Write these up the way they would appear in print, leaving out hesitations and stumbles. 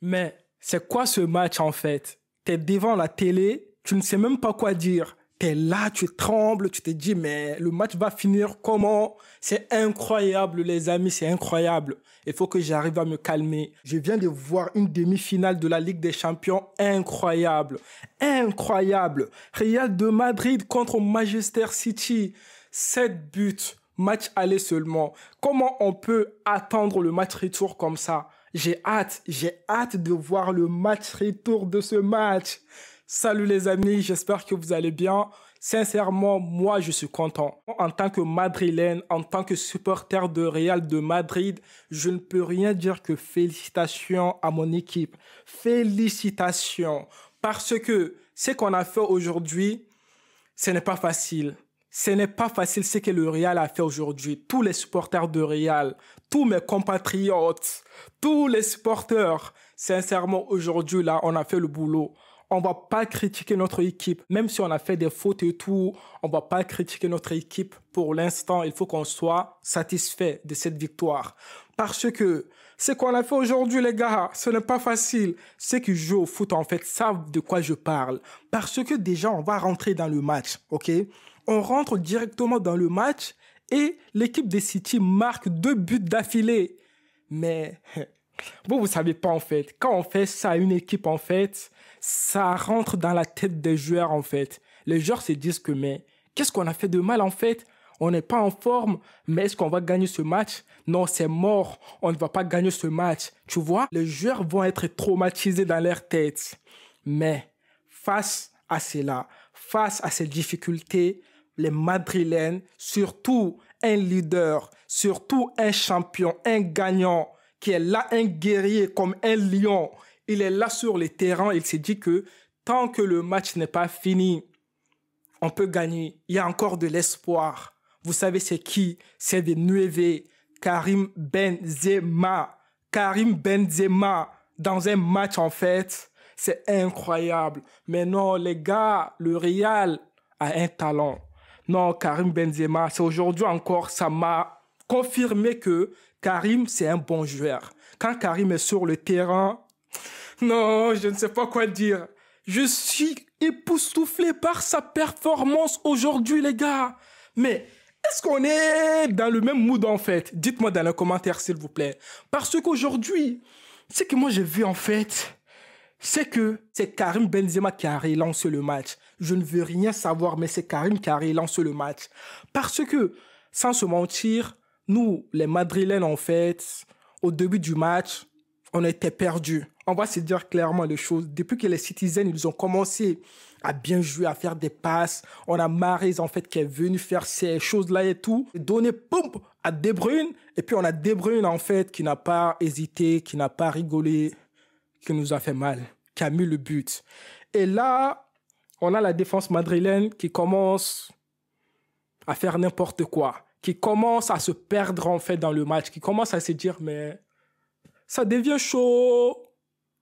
Mais c'est quoi ce match en fait? T'es devant la télé, tu ne sais même pas quoi dire. T'es là, tu trembles, tu te dis mais le match va finir comment? C'est incroyable les amis, c'est incroyable. Il faut que j'arrive à me calmer. Je viens de voir une demi-finale de la Ligue des Champions incroyable. Incroyable. Real de Madrid contre Manchester City. 7 buts. Match aller seulement. Comment on peut attendre le match retour comme ça? J'ai hâte de voir le match retour de ce match. Salut les amis, j'espère que vous allez bien. Sincèrement, moi je suis content. En tant que Madrilène, en tant que supporter de Real de Madrid, je ne peux rien dire que félicitations à mon équipe. Félicitations. Parce que ce qu'on a fait aujourd'hui, ce n'est pas facile. Ce n'est pas facile ce que le Real a fait aujourd'hui. Tous les supporters de Real, tous mes compatriotes, tous les supporters, sincèrement, aujourd'hui, là, on a fait le boulot. On va pas critiquer notre équipe, même si on a fait des fautes et tout, on va pas critiquer notre équipe. Pour l'instant, il faut qu'on soit satisfait de cette victoire. Parce que ce qu'on a fait aujourd'hui, les gars, ce n'est pas facile. Ceux qui jouent au foot, en fait, savent de quoi je parle. Parce que déjà, on va rentrer dans le match, ok? On rentre directement dans le match et l'équipe de City marque 2 buts d'affilée. Mais vous savez pas, en fait, quand on fait ça à une équipe, en fait, ça rentre dans la tête des joueurs, en fait. Les joueurs se disent que, mais qu'est-ce qu'on a fait de mal, en fait? On n'est pas en forme, mais est-ce qu'on va gagner ce match? Non, c'est mort. On ne va pas gagner ce match. Tu vois, les joueurs vont être traumatisés dans leur tête. Mais face à cela, face à ces difficultés, les Madrilènes, surtout un leader, surtout un champion, un gagnant, qui est là, un guerrier comme un lion, il est là sur le terrain, il s'est dit que tant que le match n'est pas fini, on peut gagner. Il y a encore de l'espoir. Vous savez c'est qui? C'est de Nueve, Karim Benzema. Karim Benzema, dans un match en fait, c'est incroyable. Mais non, les gars, le Real a un talent. Non, Karim Benzema, c'est aujourd'hui encore, ça m'a confirmé que Karim, c'est un bon joueur. Quand Karim est sur le terrain, non, je ne sais pas quoi dire. Je suis époustouflé par sa performance aujourd'hui, les gars. Mais est-ce qu'on est dans le même mood, en fait? Dites-moi dans les commentaires, s'il vous plaît. Parce qu'aujourd'hui, ce que moi j'ai vu, en fait, c'est que c'est Karim Benzema qui a relancé le match. Je ne veux rien savoir, mais c'est Karim qui a relancé le match. Parce que, sans se mentir, nous, les Madrilènes, en fait, au début du match, on était perdus. On va se dire clairement les choses. Depuis que les Citizens, ils ont commencé à bien jouer, à faire des passes, on a Mahrez, en fait, qui est venu faire ces choses-là et tout, donner, poum, à De Bruyne. Et puis, on a De Bruyne, en fait, qui n'a pas hésité, qui n'a pas rigolé, qui nous a fait mal, qui a mis le but. Et là, on a la défense madrilène qui commence à faire n'importe quoi, qui commence à se perdre, en fait, dans le match, qui commence à se dire, mais ça devient chaud.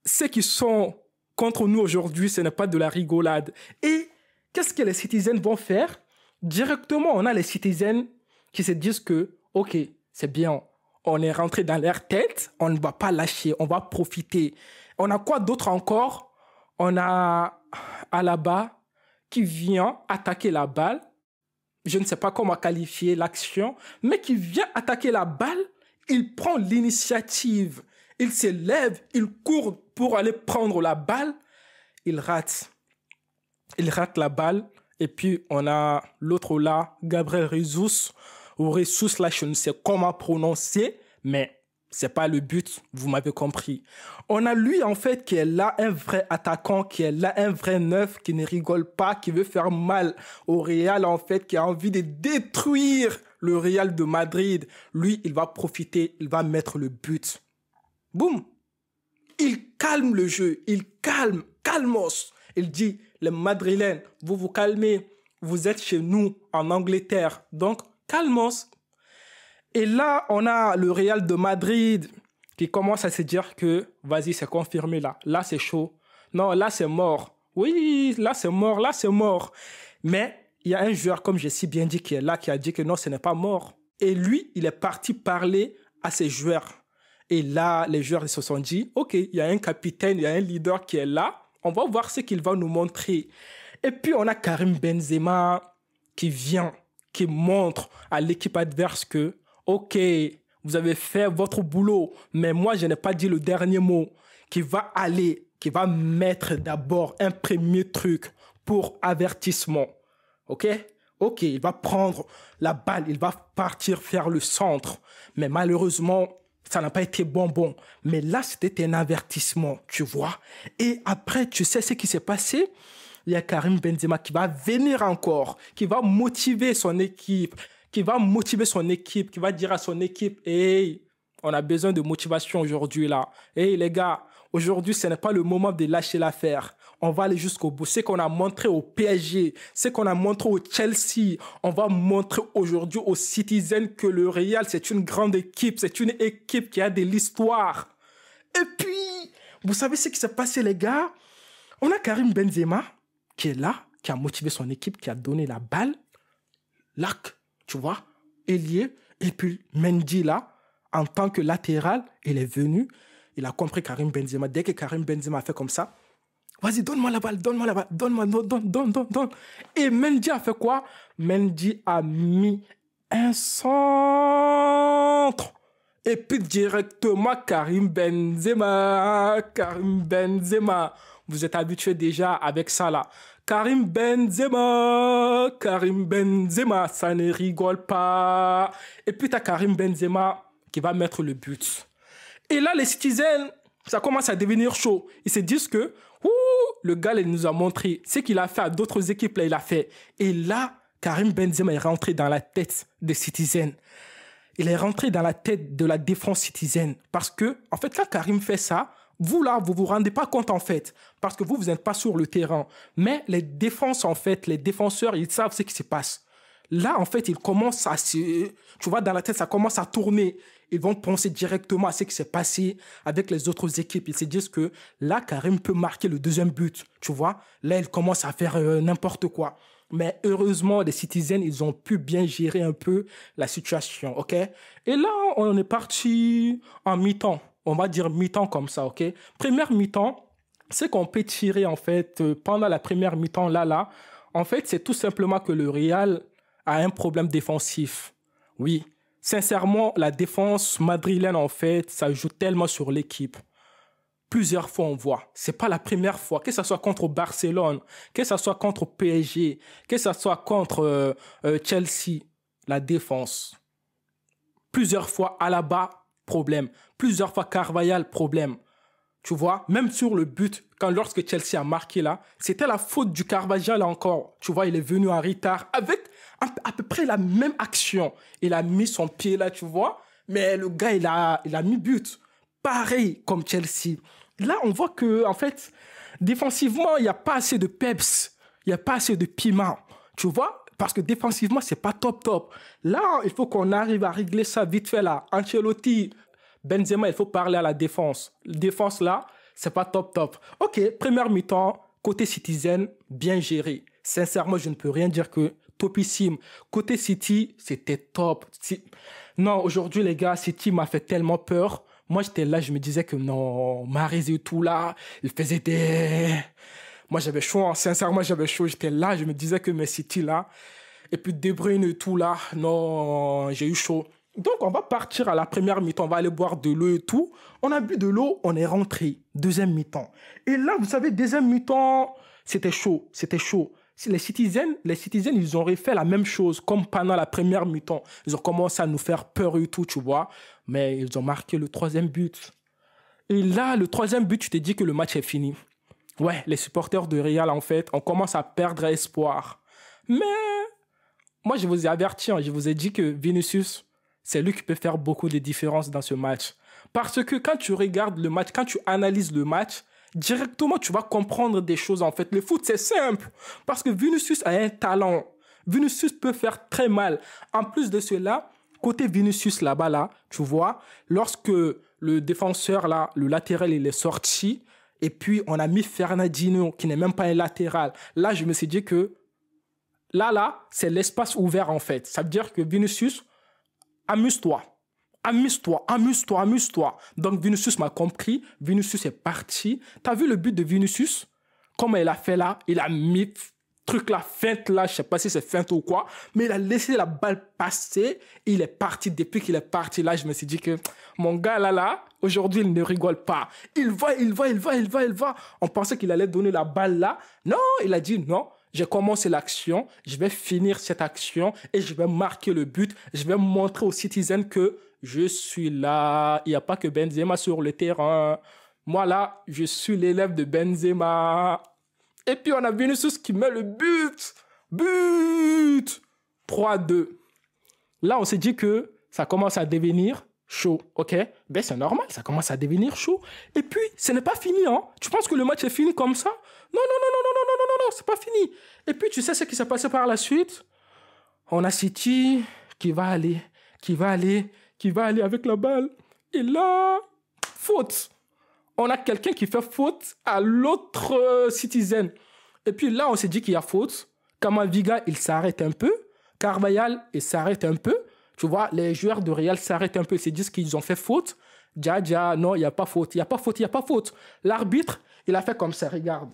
Ceux qui sont contre nous aujourd'hui, ce n'est pas de la rigolade. Et qu'est-ce que les Citizens vont faire? Directement, on a les Citizens qui se disent que, ok, c'est bien, on est rentré dans leur tête, on ne va pas lâcher, on va profiter. On a quoi d'autre encore? On a Alaba qui vient attaquer la balle. Je ne sais pas comment qualifier l'action, mais qui vient attaquer la balle, il prend l'initiative. Il se lève, il court pour aller prendre la balle. Il rate. Il rate la balle. Et puis, on a l'autre là, Gabriel Jesus, ou Jesus, là, je ne sais comment prononcer, mais c'est pas le but, vous m'avez compris. On a lui, en fait, qui est là, un vrai attaquant, qui est là, un vrai neuf, qui ne rigole pas, qui veut faire mal au Real, en fait, qui a envie de détruire le Real de Madrid. Lui, il va profiter, il va mettre le but. Boum! Il calme le jeu, il calmos. Il dit, les Madrilènes, vous vous calmez, vous êtes chez nous en Angleterre, donc calmos. Et là, on a le Real de Madrid qui commence à se dire que, vas-y, c'est confirmé là, là c'est chaud, non, là c'est mort, oui, là c'est mort, là c'est mort. Mais il y a un joueur, comme j'ai si bien dit, qui est là, qui a dit que non, ce n'est pas mort. Et lui, il est parti parler à ses joueurs. Et là, les joueurs ils se sont dit, OK, il y a un capitaine, il y a un leader qui est là. On va voir ce qu'il va nous montrer. Et puis, on a Karim Benzema qui vient, qui montre à l'équipe adverse que, OK, vous avez fait votre boulot, mais moi, je n'ai pas dit le dernier mot, qui va aller, qui va mettre d'abord un premier truc pour avertissement. OK? OK, il va prendre la balle, il va partir faire le centre. Mais malheureusement, ça n'a pas été bon. Mais là, c'était un avertissement, tu vois. Et après, tu sais ce qui s'est passé? Il y a Karim Benzema qui va venir encore, qui va motiver son équipe, qui va dire à son équipe, hey, on a besoin de motivation aujourd'hui là. Hey les gars, aujourd'hui, ce n'est pas le moment de lâcher l'affaire. On va aller jusqu'au bout. Ce qu'on a montré au PSG, ce qu'on a montré au Chelsea, on va montrer aujourd'hui aux Citizens que le Real, c'est une grande équipe. C'est une équipe qui a de l'histoire. Et puis, vous savez ce qui s'est passé, les gars? On a Karim Benzema qui est là, qui a motivé son équipe, qui a donné la balle. Là, tu vois, ailier. Et puis, Mendy, là, en tant que latéral, il est venu. Il a compris Karim Benzema. Dès que Karim Benzema a fait comme ça, vas-y, donne-moi la balle, donne. Et Mendy a fait quoi? Mendy a mis un centre. Et puis directement, Karim Benzema. Vous êtes habitués déjà avec ça là. Karim Benzema, ça ne rigole pas. Et puis t'as Karim Benzema qui va mettre le but. Et là, les Citizens, ça commence à devenir chaud. Ils se disent que le gars, il nous a montré ce qu'il a fait à d'autres équipes, là, il a fait. Et là, Karim Benzema est rentré dans la tête des Citizens. Il est rentré dans la tête de la défense Citizen. Parce que, en fait, quand Karim fait ça, vous là, vous vous rendez pas compte, en fait. Parce que vous n'êtes pas sur le terrain. Mais les défenses, en fait, les défenseurs, ils savent ce qui se passe. Là, en fait, ils commencent à se... Tu vois, dans la tête, ça commence à tourner. Ils vont penser directement à ce qui s'est passé avec les autres équipes. Ils se disent que là, Karim peut marquer le deuxième but. Tu vois, là, ils commencent à faire n'importe quoi. Mais heureusement, les Citizens, ils ont pu bien gérer un peu la situation, OK? Et là, on est parti en mi-temps. On va dire mi-temps comme ça, OK? Première mi-temps, ce qu'on peut tirer, en fait, pendant la première mi-temps, là, en fait, c'est tout simplement que le Real a un problème défensif. Oui, sincèrement, la défense madrilène, en fait, ça joue tellement sur l'équipe. Plusieurs fois, on voit. C'est pas la première fois. Que ce soit contre Barcelone, que ce soit contre PSG, que ce soit contre Chelsea, la défense. Plusieurs fois, Alaba, problème. Plusieurs fois, Carvajal, problème. Tu vois, même sur le but, lorsque Chelsea a marqué là, c'était la faute du Carvajal encore. Tu vois, il est venu en retard avec à peu près la même action. Il a mis son pied là, tu vois. Mais le gars, il a mis but. Pareil comme Chelsea. Là, on voit que, en fait, défensivement, il n'y a pas assez de peps. Il n'y a pas assez de piment. Tu vois? Parce que défensivement, c'est pas top. Là, il faut qu'on arrive à régler ça vite fait là. Ancelotti, Benzema, il faut parler à la défense. La défense là, c'est pas top. OK, première mi-temps, côté Citizen, bien géré. Sincèrement, je ne peux rien dire que topissime. Côté City, c'était top. Non, aujourd'hui, les gars, City m'a fait tellement peur. Moi, j'étais là, je me disais que non, Mahrez et tout là, il faisait des... Moi, j'avais chaud, hein. Sincèrement, j'avais chaud. J'étais là, je me disais que mes City là, et puis De Bruyne et tout là, non, j'ai eu chaud. Donc, on va partir à la première mi-temps, on va aller boire de l'eau et tout. On a bu de l'eau, on est rentré. Deuxième mi-temps. Et là, vous savez, deuxième mi-temps, c'était chaud. Les Citizens, ils ont refait la même chose comme pendant la première mi-temps. Ils ont commencé à nous faire peur et tout, tu vois. Mais ils ont marqué le troisième but. Et là, le troisième but, tu te dis que le match est fini. Ouais, les supporters de Real, en fait, on commence à perdre espoir. Mais moi, je vous ai averti, je vous ai dit que Vinicius, c'est lui qui peut faire beaucoup de différences dans ce match. Parce que quand tu regardes le match, quand tu analyses le match, directement, tu vas comprendre des choses, en fait. Le foot, c'est simple. Parce que Vinicius a un talent. Vinicius peut faire très mal. En plus de cela, côté Vinicius là-bas, là, tu vois, lorsque le défenseur, là, le latéral, il est sorti, et puis on a mis Fernandinho, qui n'est même pas un latéral. Là, je me suis dit que là, c'est l'espace ouvert, en fait. Ça veut dire que Vinicius, amuse-toi. amuse-toi, amuse-toi, amuse-toi. Donc Vinicius m'a compris, Vinicius est parti. T'as vu le but de Vinicius? Comment il a fait là? Il a mis truc là, feinte là, je sais pas si c'est feinte ou quoi, mais il a laissé la balle passer, il est parti. Depuis qu'il est parti là, je me suis dit que mon gars là, aujourd'hui il ne rigole pas. Il va. On pensait qu'il allait donner la balle là. Non, il a dit non. J'ai commencé l'action, je vais finir cette action et je vais marquer le but. Je vais montrer aux citizens que je suis là. Il n'y a pas que Benzema sur le terrain. Moi là, je suis l'élève de Benzema. Et puis on a Vinicius qui met le but. But 3-2. Là, on s'est dit que ça commence à devenir chaud, ok? Ben c'est normal, ça commence à devenir chaud. Et puis, ce n'est pas fini, hein? Tu penses que le match est fini comme ça? Non, c'est pas fini. Et puis, tu sais ce qui s'est passé par la suite? On a City qui va aller avec la balle. Et là, faute. On a quelqu'un qui fait faute à l'autre citizen. Et puis là, on s'est dit qu'il y a faute. Camavinga, il s'arrête un peu. Carvajal, il s'arrête un peu. Tu vois, les joueurs de Real s'arrêtent un peu. Ils se disent qu'ils ont fait faute. Dja, non, il n'y a pas faute. Il n'y a pas faute, il n'y a pas faute. L'arbitre, il a fait comme ça, regarde.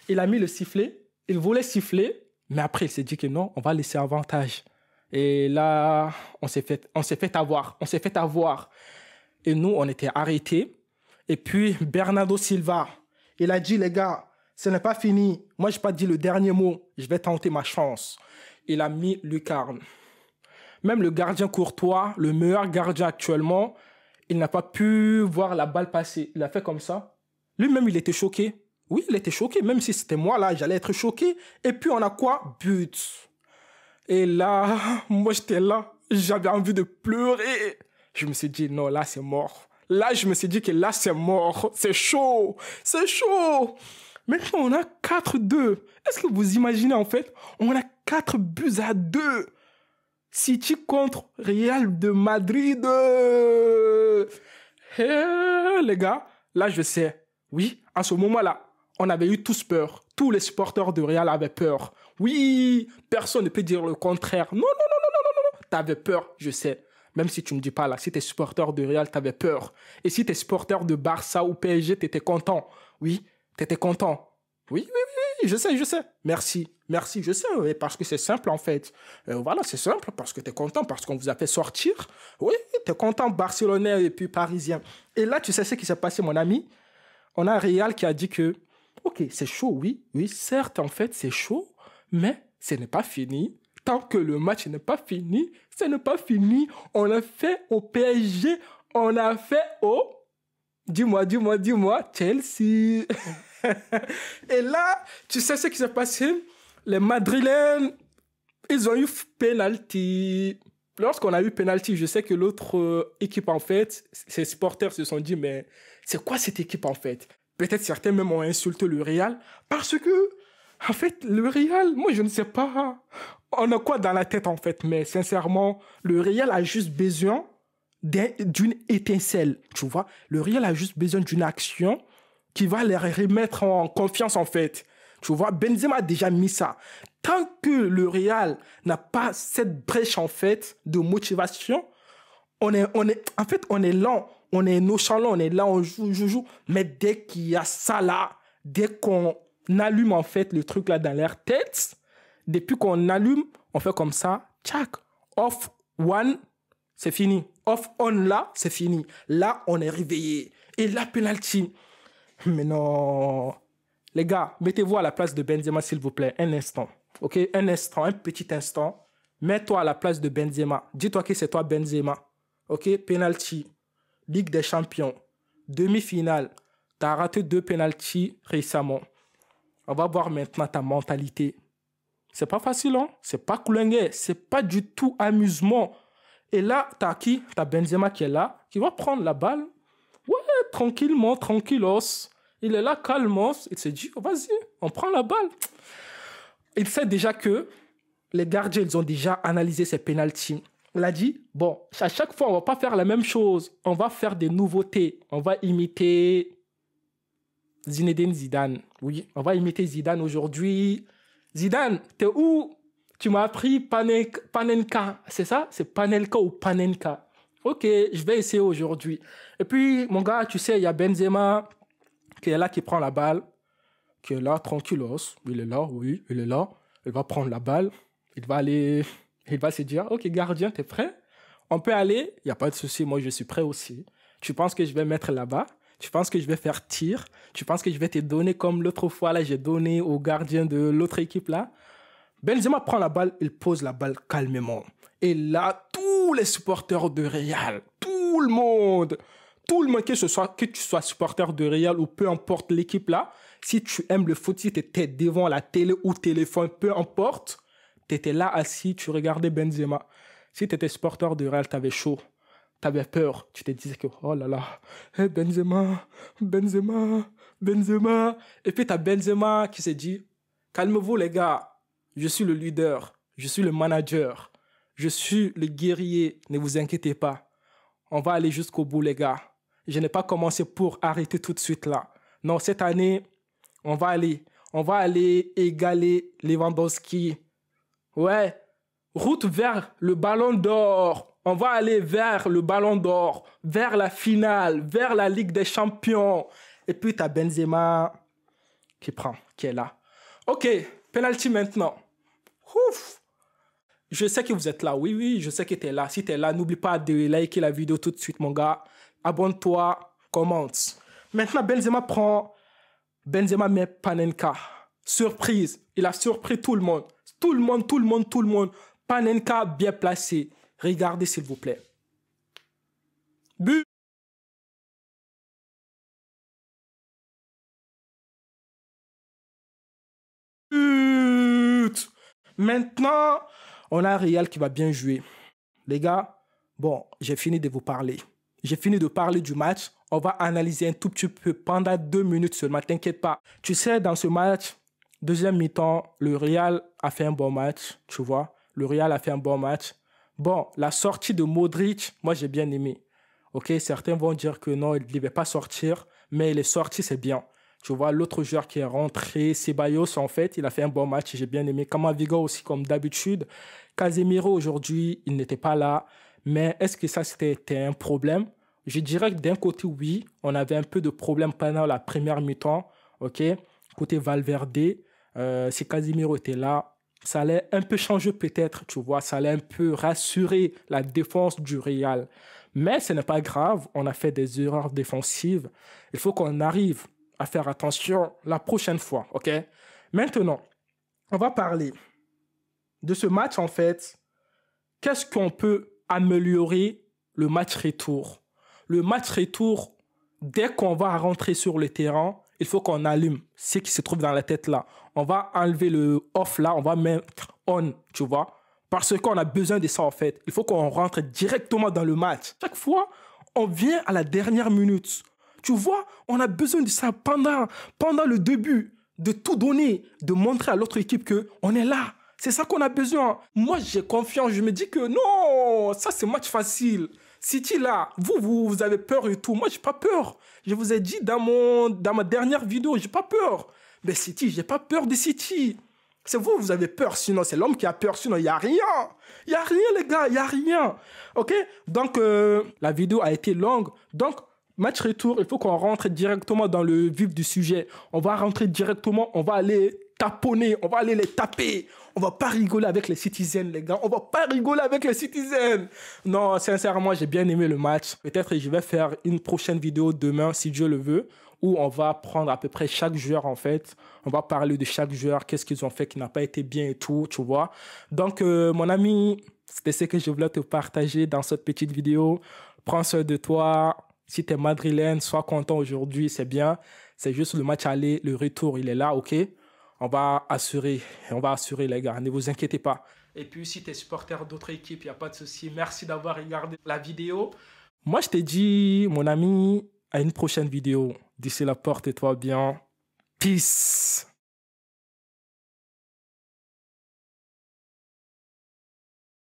Il a mis le sifflet. Il voulait siffler. Mais après, il s'est dit que non, on va laisser avantage. Et là, on s'est fait avoir. On s'est fait avoir. Et nous, on était arrêtés. Et puis, Bernardo Silva, il a dit, les gars, ce n'est pas fini. Moi, je n'ai pas dit le dernier mot. Je vais tenter ma chance. Il a mis lucarne. Même le gardien Courtois, le meilleur gardien actuellement, il n'a pas pu voir la balle passer. Il a fait comme ça. Lui-même, il était choqué. Oui, il était choqué. Même si c'était moi, là, j'allais être choqué. Et puis, on a quoi? But. Et là, moi, j'étais là. J'avais envie de pleurer. Je me suis dit, non, là, c'est mort. Là, je me suis dit que là, c'est mort. C'est chaud. C'est chaud. Maintenant, on a 4-2. Est-ce que vous imaginez, en fait, on a 4-2. City contre Real de Madrid. Les gars, là, je sais. Oui, à ce moment-là, on avait eu tous peur. Tous les supporters de Real avaient peur. Oui, personne ne peut dire le contraire. Non. T'avais peur, je sais. Même si tu ne me dis pas là, si t'es supporter de Real, t'avais peur. Et si t'es supporter de Barça ou PSG, t'étais content. Oui, t'étais content. Oui, je sais. Merci, je sais, oui, parce que c'est simple en fait. Voilà, c'est simple, parce que t'es content, parce qu'on vous a fait sortir. Oui, t'es content, Barcelonais et puis Parisien. Et là, tu sais ce qui s'est passé, mon ami? On a Real qui a dit que, ok, c'est chaud, oui, certes, en fait, c'est chaud, mais ce n'est pas fini. Tant que le match n'est pas fini, ce n'est pas fini. On a fait au PSG, on a fait au... Dis-moi, Chelsea. Et là, tu sais ce qui s'est passé? Les Madrilènes, ils ont eu penalty. Lorsqu'on a eu penalty, je sais que l'autre équipe, en fait, ses supporters se sont dit, mais c'est quoi cette équipe, en fait? Peut-être certains même ont insulté le Real parce que, en fait, le Real, moi, je ne sais pas. On a quoi dans la tête, en fait? Mais sincèrement, le Real a juste besoin d'une étincelle, tu vois? Le Real a juste besoin d'une action qui va les remettre en confiance, en fait. Tu vois, Benzema a déjà mis ça. Tant que le Real n'a pas cette brèche, en fait, de motivation, on est lent, on est nonchalant, on est là, on joue. Mais dès qu'il y a ça là, dès qu'on allume, en fait, le truc là dans leur tête, depuis qu'on allume, on fait comme ça, tchac, off, one, c'est fini. Off, on là, c'est fini. Là, on est réveillé. Et là, penalty. Mais non. Les gars, mettez-vous à la place de Benzema, s'il vous plaît. Un instant. Ok? Un instant, un petit instant. Mets-toi à la place de Benzema. Dis-toi que c'est toi, Benzema. Ok? Penalty. Ligue des Champions. Demi-finale. T'as raté 2 penalties récemment. On va voir maintenant ta mentalité. C'est pas facile, hein? C'est pas coulingé. C'est pas du tout amusement. Et là, t'as qui? T'as Benzema qui est là, qui va prendre la balle. Ouais, tranquillement, tranquillos. Il est là, calmement. Il se dit, oh, vas-y, on prend la balle. Il sait déjà que les gardiens, ils ont déjà analysé ces pénaltys. Il a dit, bon, à chaque fois, on va pas faire la même chose. On va faire des nouveautés. On va imiter Zinedine Zidane. Oui, on va imiter Zidane aujourd'hui. Zidane, t'es où? Tu m'as appris Panenka. C'est ça? C'est Panelka ou Panenka? Ok, je vais essayer aujourd'hui. Et puis, mon gars, tu sais, il y a Benzema qui est là, qui prend la balle, qui est là, tranquillos. Il est là, oui, il est là. Il va prendre la balle. Il va aller... Il va se dire, ok, gardien, t'es prêt? On peut aller? Il n'y a pas de souci, moi, je suis prêt aussi. Tu penses que je vais mettre là-bas? Tu penses que je vais faire tir? Tu penses que je vais te donner comme l'autre fois, là, j'ai donné au gardien de l'autre équipe, là? Benzema prend la balle, il pose la balle calmement. Et là, tous les supporters de Real, tout le monde, que tu sois supporter de Real ou peu importe l'équipe là, si tu aimes le foot, si tu étais devant la télé ou téléphone, peu importe, tu étais là assis, tu regardais Benzema. Si tu étais supporter de Real, tu avais chaud, tu avais peur, tu te disais que oh là là, hey Benzema, Benzema, Benzema. Et puis tu as Benzema qui s'est dit, calmez-vous les gars. Je suis le leader, je suis le manager, je suis le guerrier, ne vous inquiétez pas. On va aller jusqu'au bout, les gars. Je n'ai pas commencé pour arrêter tout de suite là. Non, cette année, on va aller égaler Lewandowski. Ouais, route vers le ballon d'or. On va aller vers le ballon d'or, vers la finale, vers la Ligue des Champions. Et puis, tu as Benzema qui est là. Ok, penalty maintenant. Ouf. Je sais que vous êtes là. Oui, je sais que tu es là. Si tu es là, n'oublie pas de liker la vidéo tout de suite, mon gars. Abonne-toi, commente. Maintenant, Benzema met Panenka. Surprise. Il a surpris tout le monde. Tout le monde. Panenka bien placé. Regardez, s'il vous plaît. But. Maintenant, on a Real qui va bien jouer. Les gars, bon, j'ai fini de vous parler. J'ai fini de parler du match. On va analyser un tout petit peu pendant 2 minutes seulement. T'inquiète pas. Tu sais, dans ce match, deuxième mi-temps, le Real a fait un bon match. Tu vois, le Real a fait un bon match. Bon, la sortie de Modric, moi, j'ai bien aimé. Ok, certains vont dire que non, il ne devait pas sortir. Mais il est sorti, c'est bien. Tu vois, l'autre joueur qui est rentré, Ceballos, en fait, il a fait un bon match. J'ai bien aimé. Camavinga aussi, comme d'habitude. Casemiro, aujourd'hui, il n'était pas là. Mais est-ce que ça, c'était un problème? Je dirais que d'un côté, oui, on avait un peu de problème pendant la première mi-temps. OK? Côté Valverde, si Casemiro était là, ça allait un peu changer peut-être, tu vois. Ça allait un peu rassurer la défense du Real. Mais ce n'est pas grave. On a fait des erreurs défensives. Il faut qu'on arrive à faire attention la prochaine fois, ok? Maintenant, on va parler de ce match, en fait. Qu'est-ce qu'on peut améliorer le match retour? Le match retour, dès qu'on va rentrer sur le terrain, il faut qu'on allume ce qui se trouve dans la tête là. On va enlever le off là, on va mettre on, tu vois? Parce qu'on a besoin de ça, en fait. Il faut qu'on rentre directement dans le match. Chaque fois, on vient à la dernière minute. Tu vois, on a besoin de ça pendant le début, de tout donner, de montrer à l'autre équipe qu'on est là. C'est ça qu'on a besoin. Moi, j'ai confiance. Je me dis que non, ça, c'est match facile. City, là, vous avez peur et tout. Moi, j'ai pas peur. Je vous ai dit dans ma dernière vidéo, j'ai pas peur. Mais City, j'ai pas peur de City. C'est vous, vous avez peur. Sinon, c'est l'homme qui a peur. Sinon, il n'y a rien. Il n'y a rien, les gars. Il n'y a rien. OK? Donc, la vidéo a été longue. Donc, match retour, il faut qu'on rentre directement dans le vif du sujet. On va rentrer directement, on va aller taponner, on va aller les taper. On va pas rigoler avec les Citizens, les gars. On va pas rigoler avec les Citizens. Non, sincèrement, j'ai bien aimé le match. Peut-être que je vais faire une prochaine vidéo demain, si Dieu le veut, où on va prendre à peu près chaque joueur, en fait. On va parler de chaque joueur, qu'est-ce qu'ils ont fait qui n'a pas été bien et tout, tu vois. Donc, mon ami, c'était ce que je voulais te partager dans cette petite vidéo. Prends soin de toi. Si tu es madrilène, sois content aujourd'hui, c'est bien. C'est juste le match aller, le retour, il est là, ok? On va assurer, les gars, ne vous inquiétez pas. Et puis, si tu es supporter d'autres équipes, il n'y a pas de souci. Merci d'avoir regardé la vidéo. Moi, je te dis, mon ami, à une prochaine vidéo. D'ici là, porte-toi bien. Peace.